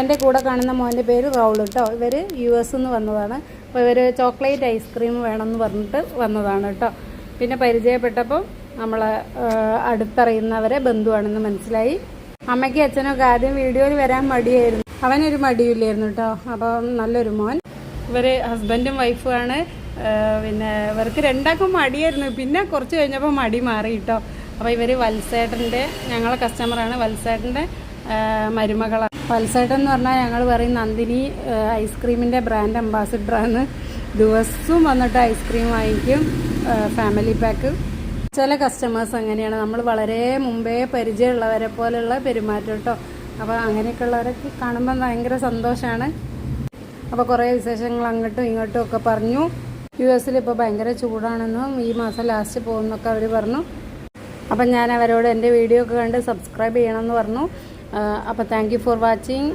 എൻ്റെ കൂടെ കാണുന്ന മോൻ്റെ പേര് റൗൾ കേട്ടോ. ഇവർ US നിന്ന് വന്നതാണ്. അപ്പോൾ ഇവർ ചോക്ലേറ്റ് ഐസ്ക്രീം വേണമെന്ന് പറഞ്ഞിട്ട് വന്നതാണ് കേട്ടോ. പിന്നെ പരിചയപ്പെട്ടപ്പോൾ നമ്മൾ അടുത്തറിയുന്നവരെ ബന്ധുവാണെന്ന് മനസ്സിലായി. അമ്മയ്ക്കും അച്ഛനൊക്കെ ആദ്യം വീഡിയോയിൽ വരാൻ മടിയായിരുന്നു. അവനൊരു മടിയില്ലായിരുന്നു കേട്ടോ. അപ്പം നല്ലൊരു മോൻ. ഇവർ ഹസ്ബൻഡും വൈഫുമാണ്. പിന്നെ ഇവർക്ക് രണ്ടാക്കും മടിയായിരുന്നു. പിന്നെ കുറച്ച് കഴിഞ്ഞപ്പോൾ മടി മാറി കേട്ടോ. അപ്പോൾ ഇവർ വത്സേട്ടൻ്റെ ഞങ്ങളെ കസ്റ്റമറാണ്. വത്സേട്ടൻ്റെ മരുമകളാണ്. വത്സേട്ടൻ എന്ന് പറഞ്ഞാൽ ഞങ്ങൾ പറയും നന്ദിനി ഐസ്ക്രീമിൻ്റെ ബ്രാൻഡ് അംബാസിഡറാണ്. ദിവസവും വന്നിട്ട് ഐസ്ക്രീം വാങ്ങിക്കും, ഫാമിലി പാക്ക്. ചില കസ്റ്റമേഴ്സ് അങ്ങനെയാണ്, നമ്മൾ വളരെ മുമ്പേ പരിചയമുള്ളവരെ പോലെയുള്ള പെരുമാറ്റം കേട്ടോ. അപ്പോൾ അങ്ങനെയൊക്കെ ഉള്ളവരൊക്കെ കാണുമ്പോൾ ഭയങ്കര സന്തോഷമാണ്. അപ്പോൾ കുറേ വിശേഷങ്ങൾ അങ്ങോട്ടും ഇങ്ങോട്ടും ഒക്കെ പറഞ്ഞു. US ഇപ്പോൾ ഭയങ്കര ചൂടാണെന്നും ഈ മാസം ലാസ്റ്റ് പോകുന്നൊക്കെ അവർ പറഞ്ഞു. അപ്പം ഞാൻ അവരോട് എൻ്റെ വീഡിയോ ഒക്കെ കണ്ട് സബ്സ്ക്രൈബ് ചെയ്യണമെന്ന് പറഞ്ഞു. അപ്പോൾ താങ്ക് യു ഫോർ വാച്ചിങ്.